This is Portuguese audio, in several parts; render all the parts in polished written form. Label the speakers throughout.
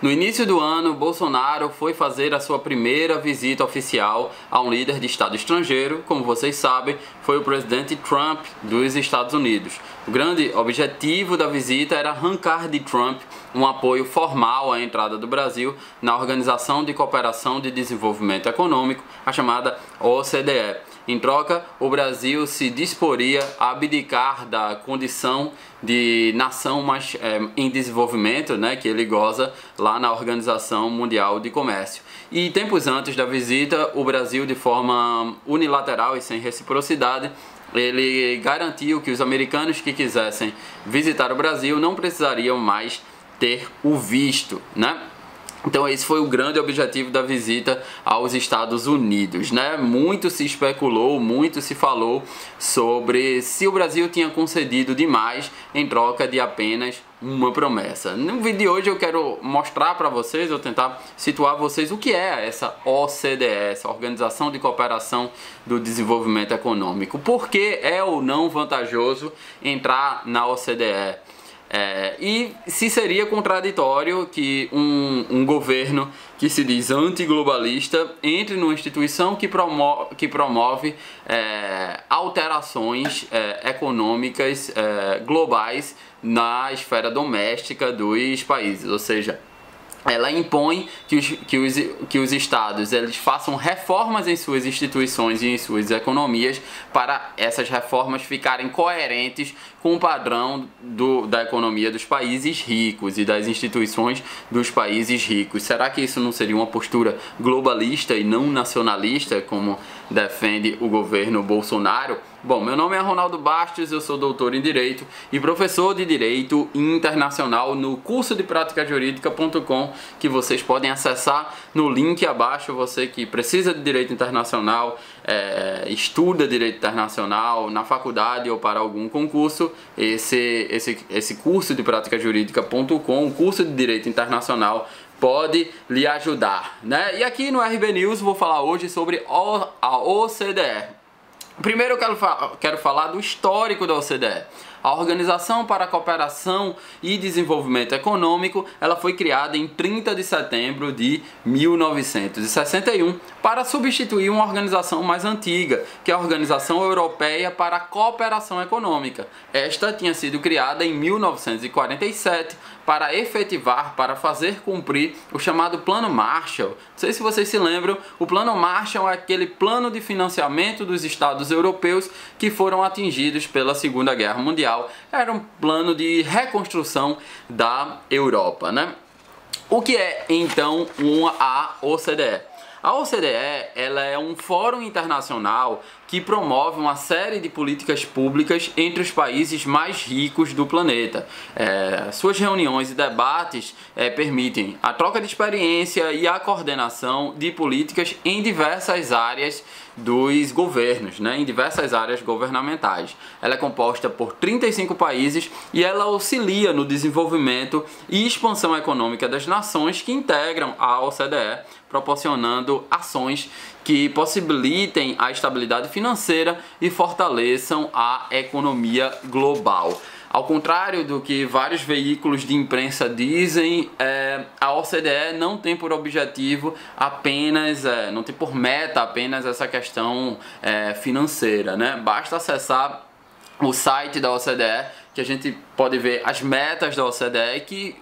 Speaker 1: No início do ano, Bolsonaro foi fazer a sua primeira visita oficial a um líder de Estado estrangeiro. Como vocês sabem, foi o presidente Trump dos Estados Unidos. O grande objetivo da visita era arrancar de Trump um apoio formal à entrada do Brasil na Organização de Cooperação de Desenvolvimento Econômico, a chamada OCDE. Em troca, o Brasil se disporia a abdicar da condição de nação mais em desenvolvimento, que ele goza lá na Organização Mundial de Comércio. E tempos antes da visita, o Brasil, de forma unilateral e sem reciprocidade, ele garantiu que os americanos que quisessem visitar o Brasil não precisariam mais ter o visto, Então esse foi o grande objetivo da visita aos Estados Unidos, Muito se especulou, muito se falou sobre se o Brasil tinha concedido demais em troca de apenas uma promessa. No vídeo de hoje eu quero mostrar para vocês, ou tentar situar vocês o que é essa OCDE, essa Organização de Cooperação do Desenvolvimento Econômico. Por que é ou não vantajoso entrar na OCDE? E se seria contraditório que um governo que se diz antiglobalista entre numa instituição que promove alterações econômicas globais na esfera doméstica dos países, ou seja, ela impõe que os estados eles façam reformas em suas instituições e em suas economias para essas reformas ficarem coerentes com o padrão da economia dos países ricos e das instituições dos países ricos. Será que isso não seria uma postura globalista e não nacionalista, como defende o governo Bolsonaro? Bom, meu nome é Ronaldo Bastos, eu sou doutor em Direito e professor de Direito Internacional no curso de prática jurídica.com, que vocês podem acessar no link abaixo. Você que precisa de Direito Internacional, estuda Direito Internacional na faculdade ou para algum concurso, esse curso de prática jurídica.com, o curso de Direito Internacional, pode lhe ajudar, E aqui no RB News vou falar hoje sobre a OCDE. Primeiro eu quero falar do histórico da OCDE. A Organização para a Cooperação e Desenvolvimento Econômico, ela foi criada em 30 de setembro de 1961 para substituir uma organização mais antiga, que é a Organização Europeia para a Cooperação Econômica. Esta tinha sido criada em 1947 para fazer cumprir o chamado Plano Marshall. Não sei se vocês se lembram, o Plano Marshall é aquele plano de financiamento dos estados europeus que foram atingidos pela Segunda Guerra Mundial. Era um plano de reconstrução da Europa, O que é então a OCDE? A OCDE ela é um fórum internacional que promove uma série de políticas públicas entre os países mais ricos do planeta. Suas reuniões e debates permitem a troca de experiência e a coordenação de políticas em diversas áreas dos governos, em diversas áreas governamentais. Ela é composta por 35 países e ela auxilia no desenvolvimento e expansão econômica das nações que integram a OCDE, proporcionando ações que possibilitem a estabilidade financeira e fortaleçam a economia global. Ao contrário do que vários veículos de imprensa dizem, a OCDE não tem por objetivo apenas, não tem por meta apenas essa questão financeira, Basta acessar o site da OCDE que a gente pode ver as metas da OCDE que,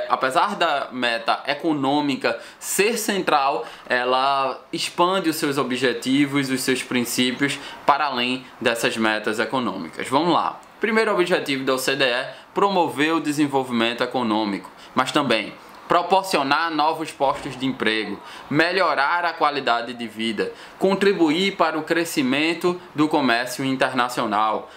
Speaker 1: apesar da meta econômica ser central, ela expande os seus objetivos, os seus princípios para além dessas metas econômicas. Vamos lá. Primeiro objetivo da OCDE: promover o desenvolvimento econômico, mas também proporcionar novos postos de emprego, melhorar a qualidade de vida, contribuir para o crescimento do comércio internacional,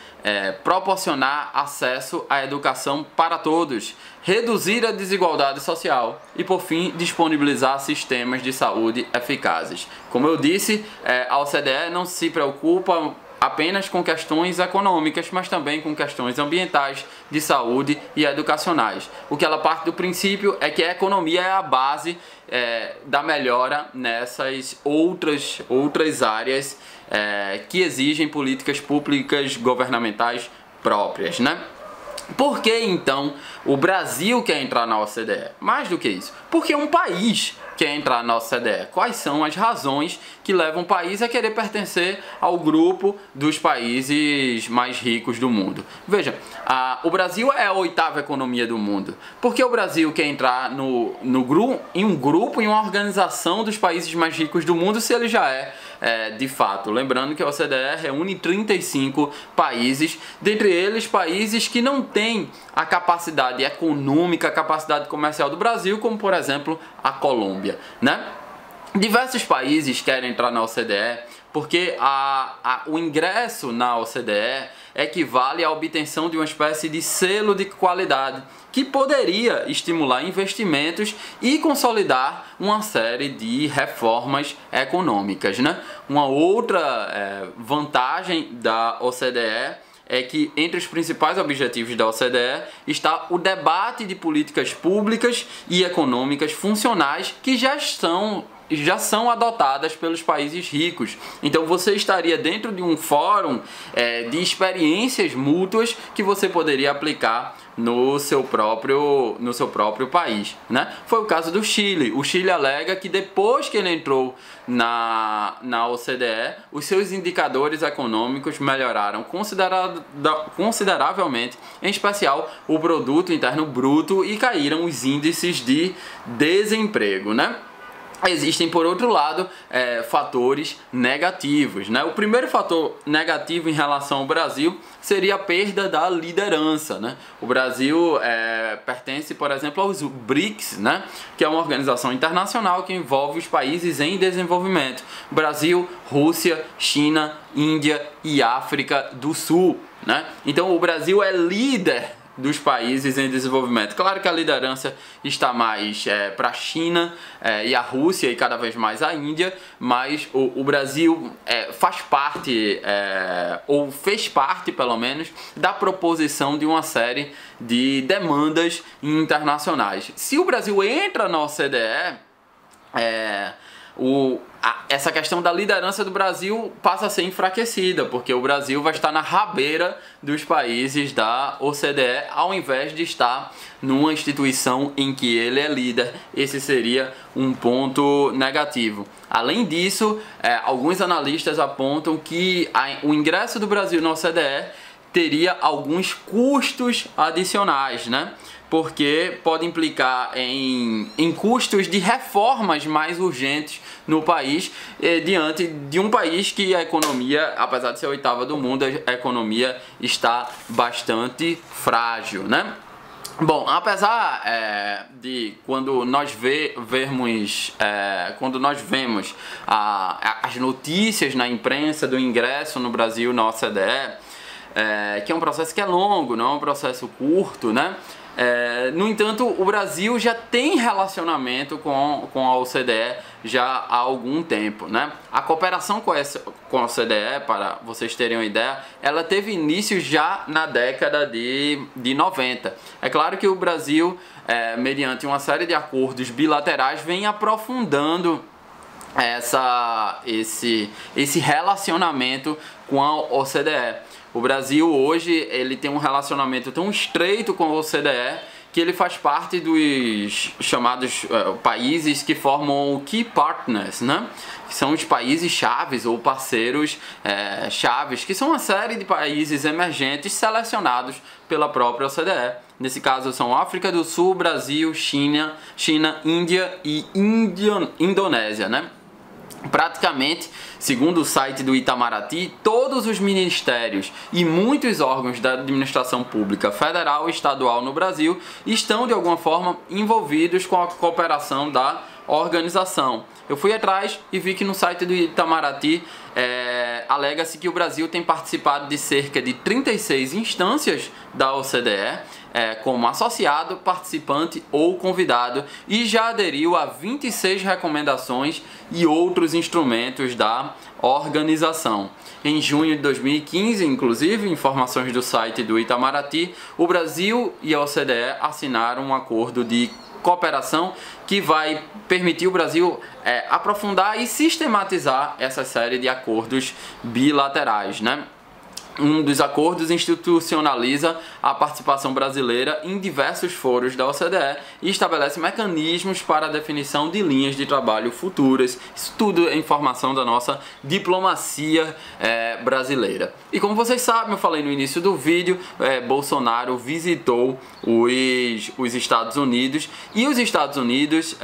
Speaker 1: proporcionar acesso à educação para todos, reduzir a desigualdade social e, por fim, disponibilizar sistemas de saúde eficazes. Como eu disse, a OCDE não se preocupa apenas com questões econômicas, mas também com questões ambientais, de saúde e educacionais. O que ela parte do princípio é que a economia é a base da melhora nessas outras áreas que exigem políticas públicas governamentais próprias, Por que então o Brasil quer entrar na OCDE? Mais do que isso, porque um país quer entrar na OCDE. Quais são as razões que levam o país a querer pertencer ao grupo dos países mais ricos do mundo? Veja, o Brasil é a 8ª economia do mundo. Por que o Brasil quer entrar em uma organização dos países mais ricos do mundo se ele já é de fato? Lembrando que a OCDE reúne 35 países, dentre eles países que não têm a capacidade econômica, a capacidade comercial do Brasil, como por exemplo a Colômbia, né? Diversos países querem entrar na OCDE porque o ingresso na OCDE equivale à obtenção de uma espécie de selo de qualidade que poderia estimular investimentos e consolidar uma série de reformas econômicas, né? Uma outra vantagem da OCDE é que entre os principais objetivos da OCDE está o debate de políticas públicas e econômicas funcionais que já são adotadas pelos países ricos. Então você estaria dentro de um fórum de experiências mútuas que você poderia aplicar no seu próprio país, né? Foi o caso do Chile. O Chile alega que depois que ele entrou na OCDE, os seus indicadores econômicos melhoraram consideravelmente, em especial o produto interno bruto, e caíram os índices de desemprego, né? Existem, por outro lado, fatores negativos, né? O primeiro fator negativo em relação ao Brasil seria a perda da liderança, né? O Brasil pertence, por exemplo, aos BRICS, né? Que é uma organização internacional que envolve os países em desenvolvimento: Brasil, Rússia, China, Índia e África do Sul, né? Então o Brasil é líder dos países em desenvolvimento. Claro que a liderança está mais para a China e a Rússia e cada vez mais a Índia, mas o Brasil faz parte, ou fez parte pelo menos, da proposição de uma série de demandas internacionais. Se o Brasil entra na OCDE, essa questão da liderança do Brasil passa a ser enfraquecida, porque o Brasil vai estar na rabeira dos países da OCDE, ao invés de estar numa instituição em que ele é líder. Esse seria um ponto negativo. Além disso, alguns analistas apontam que o ingresso do Brasil na OCDE teria alguns custos adicionais, né? Porque pode implicar em custos de reformas mais urgentes no país, diante de um país que a economia, apesar de ser a 8ª do mundo, a economia está bastante frágil, né? Bom, apesar de quando nós vemos as notícias na imprensa do ingresso no Brasil na OCDE, que é um processo que é longo, não é um processo curto, né? No entanto, o Brasil já tem relacionamento com a OCDE já há algum tempo, né? A cooperação com a OCDE, para vocês terem uma ideia, ela teve início já na década de 90. É claro que o Brasil, mediante uma série de acordos bilaterais, vem aprofundando esse relacionamento com a OCDE. O Brasil hoje ele tem um relacionamento tão estreito com a OCDE que ele faz parte dos chamados países que formam o Key Partners, né? Que são os países chaves ou parceiros chaves, que são uma série de países emergentes selecionados pela própria OCDE. Nesse caso são África do Sul, Brasil, China, Índia e Indonésia, né? Praticamente, segundo o site do Itamaraty, todos os ministérios e muitos órgãos da administração pública federal e estadual no Brasil estão de alguma forma envolvidos com a cooperação da organização. Eu fui atrás e vi que no site do Itamaraty alega-se que o Brasil tem participado de cerca de 36 instâncias da OCDE, como associado, participante ou convidado, e já aderiu a 26 recomendações e outros instrumentos da organização. Em junho de 2015, inclusive, informações do site do Itamaraty, o Brasil e a OCDE assinaram um acordo de cooperação que vai permitir o Brasil aprofundar e sistematizar essa série de acordos bilaterais, né? um dos acordos institucionaliza a participação brasileira em diversos foros da OCDE e estabelece mecanismos para a definição de linhas de trabalho futuras. Isso tudo é informação da nossa diplomacia brasileira. E como vocês sabem, eu falei no início do vídeo, Bolsonaro visitou os Estados Unidos, e os Estados Unidos,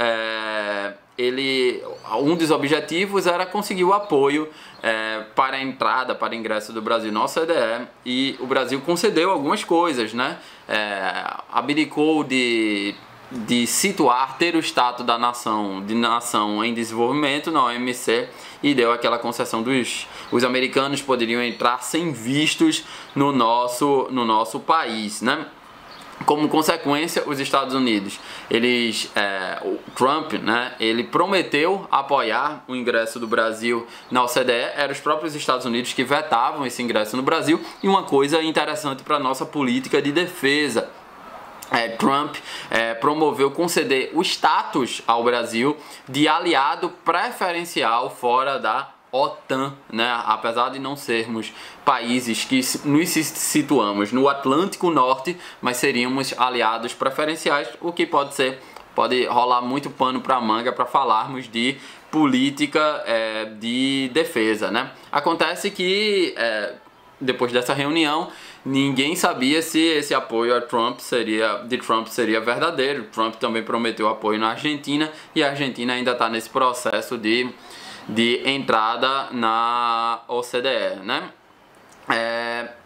Speaker 1: um dos objetivos era conseguir o apoio para a entrada, para o ingresso do Brasil na OCDE, e o Brasil concedeu algumas coisas, né? Abdicou de situar, ter o status de nação em desenvolvimento na OMC, e deu aquela concessão os americanos poderiam entrar sem vistos no nosso país, né? Como consequência, os Estados Unidos, o Trump, né, ele prometeu apoiar o ingresso do Brasil na OCDE. Eram os próprios Estados Unidos que vetavam esse ingresso no Brasil. E uma coisa interessante para a nossa política de defesa, Trump promoveu conceder o status ao Brasil de aliado preferencial fora da OTAN, né? Apesar de não sermos países que nos situamos no Atlântico Norte, mas seríamos aliados preferenciais, o que pode rolar muito pano para manga para falarmos de política de defesa, né? Acontece que depois dessa reunião, ninguém sabia se esse apoio de Trump seria verdadeiro. Trump também prometeu apoio na Argentina, e a Argentina ainda está nesse processo de entrada na OCDE, né?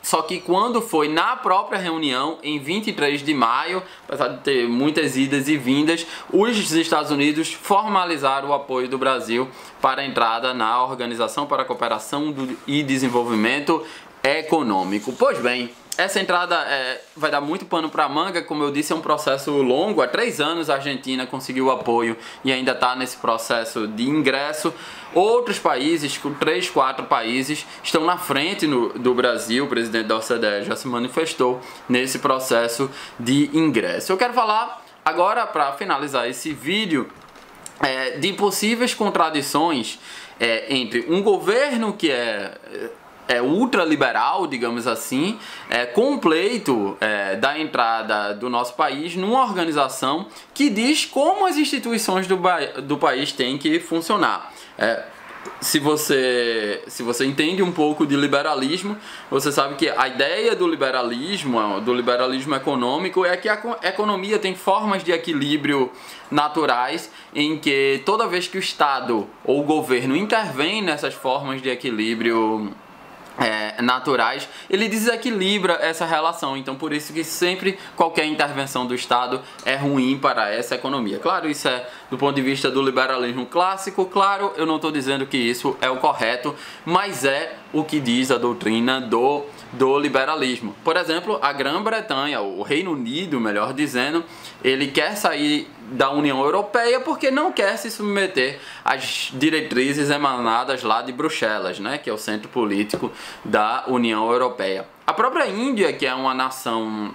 Speaker 1: Só que quando foi na própria reunião, em 23 de maio, apesar de ter muitas idas e vindas, os Estados Unidos formalizaram o apoio do Brasil para a entrada na Organização para a Cooperação e Desenvolvimento Econômico. Pois bem, essa entrada vai dar muito pano para manga. Como eu disse, é um processo longo. Há 3 anos a Argentina conseguiu o apoio e ainda está nesse processo de ingresso. Outros países, 3, 4 países, estão na frente do Brasil. O presidente da OCDE já se manifestou nesse processo de ingresso. Eu quero falar agora, para finalizar esse vídeo, de possíveis contradições entre um governo que é ultraliberal, digamos assim, com o pleito da entrada do nosso país numa organização que diz como as instituições do país têm que funcionar. Se você entende um pouco de liberalismo, você sabe que a ideia do liberalismo econômico, é que a economia tem formas de equilíbrio naturais, em que toda vez que o Estado ou o governo intervém nessas formas de equilíbrio naturais, ele desequilibra essa relação. Então, por isso que sempre qualquer intervenção do Estado é ruim para essa economia. Claro, isso é do ponto de vista do liberalismo clássico. Claro, eu não estou dizendo que isso é o correto, mas é o que diz a doutrina do liberalismo. Por exemplo, a Grã-Bretanha, o Reino Unido, melhor dizendo, ele quer sair da União Europeia porque não quer se submeter às diretrizes emanadas lá de Bruxelas, né, que é o centro político da União Europeia. A própria Índia, que é uma nação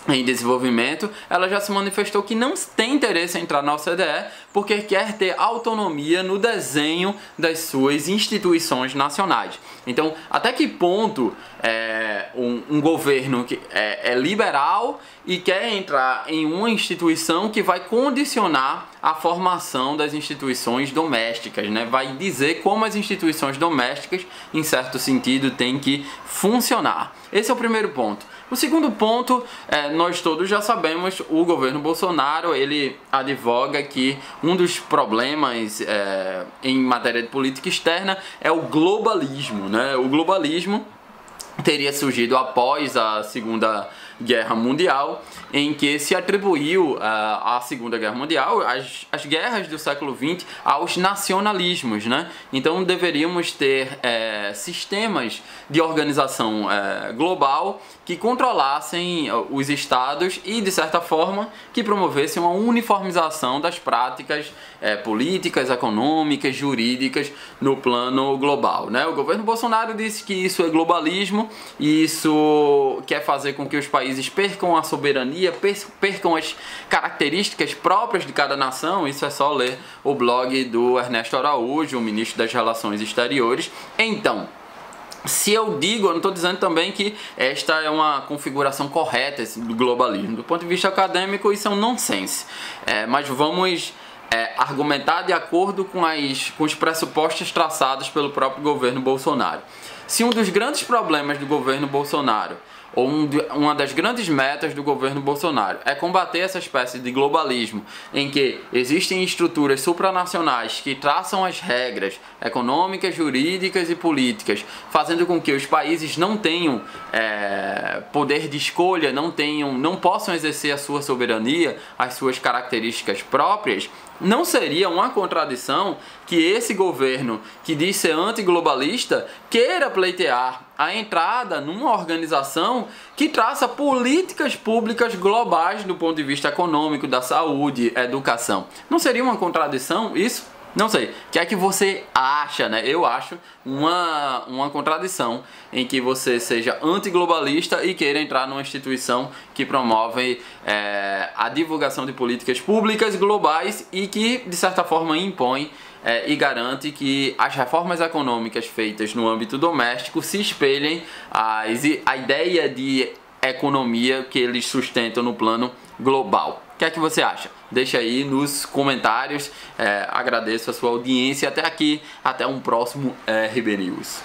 Speaker 1: em desenvolvimento, ela já se manifestou que não tem interesse em entrar na OCDE porque quer ter autonomia no desenho das suas instituições nacionais. Então, até que ponto um governo que é liberal e quer entrar em uma instituição que vai condicionar a formação das instituições domésticas, né? Vai dizer como as instituições domésticas, em certo sentido, têm que funcionar. Esse é o primeiro ponto. O segundo ponto, nós todos já sabemos, o governo Bolsonaro, ele advoga que um dos problemas em matéria de política externa é o globalismo, né? O globalismo teria surgido após a Segunda Guerra Mundial, em que se atribuiu a Segunda Guerra Mundial, as guerras do século XX, aos nacionalismos, né? Então deveríamos ter sistemas de organização global que controlassem os estados e, de certa forma, que promovessem uma uniformização das práticas políticas, econômicas, jurídicas no plano global, né? O governo Bolsonaro disse que isso é globalismo, e isso quer fazer com que os países percam a soberania, percam as características próprias de cada nação. Isso é só ler o blog do Ernesto Araújo, o ministro das Relações Exteriores. Então, Se eu digo, eu não estou dizendo também que esta é uma configuração correta do globalismo. Do ponto de vista acadêmico, isso é um nonsense. Mas vamos argumentar de acordo com os pressupostos traçados pelo próprio governo Bolsonaro. Se um dos grandes problemas do governo Bolsonaro, ou uma das grandes metas do governo Bolsonaro, é combater essa espécie de globalismo em que existem estruturas supranacionais que traçam as regras econômicas, jurídicas e políticas, fazendo com que os países não tenham poder de escolha, não possam exercer a sua soberania, as suas características próprias, não seria uma contradição que esse governo, que diz ser antiglobalista, queira pleitear a entrada numa organização que traça políticas públicas globais do ponto de vista econômico, da saúde, educação? Não seria uma contradição isso? Não sei, o que é que você acha, né? Eu acho uma contradição em que você seja antiglobalista e queira entrar numa instituição que promove a divulgação de políticas públicas globais e que, de certa forma, impõe e garante que as reformas econômicas feitas no âmbito doméstico se espelhem a ideia de economia que eles sustentam no plano global. O que é que você acha? Deixa aí nos comentários. Agradeço a sua audiência até aqui. Até um próximo RB News.